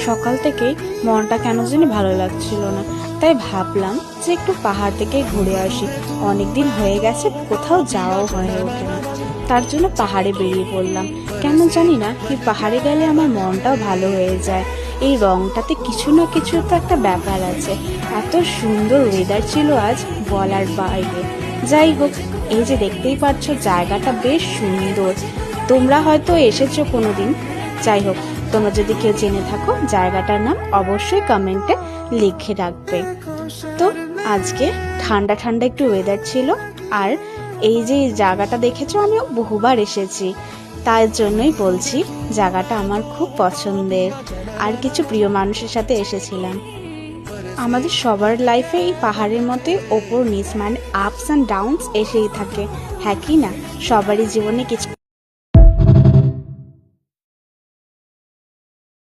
সকাল থেকেই মনটা কেন জানি ভালো লাগছিল না, তাই ভাবলাম যে একটু পাহাড় থেকে ঘুরে আসি। অনেকদিন হয়ে গেছে, কোথাও যাওয়াও হয়ে ওঠে না। তার জন্য পাহাড়ে বেরিয়ে পড়লাম। কেন জানি না, এই পাহাড়ে গেলে আমার মনটাও ভালো হয়ে যায়। এই রংটাতে কিছু না কিছু তো একটা ব্যাপার আছে। এত সুন্দর ওয়েদার ছিল আজ, বলার বাইরে। যাই হোক, এই যে দেখতেই পাচ্ছ, জায়গাটা বেশ সুন্দর। তোমরা হয়তো এসেছো কোনোদিন। যাই হোক, তোমরা যদি কেউ জেনে থাকো জায়গাটার নাম, অবশ্যই কমেন্টে লিখে রাখবে। তো আজকে ঠান্ডা ঠান্ডা একটু ওয়েদার ছিল, আর এই যে জায়গাটা দেখেছো, আমিও বহুবার এসেছি, তার জন্যই বলছি জায়গাটা আমার খুব পছন্দের। আর কিছু প্রিয় মানুষের সাথে এসেছিলাম। আমাদের সবার লাইফে এই পাহাড়ের মধ্যে ওপর নিচ, মানে আপস অ্যান্ড ডাউনস এসেই থাকে, হ্যাঁ কি না? সবারই জীবনে কিছু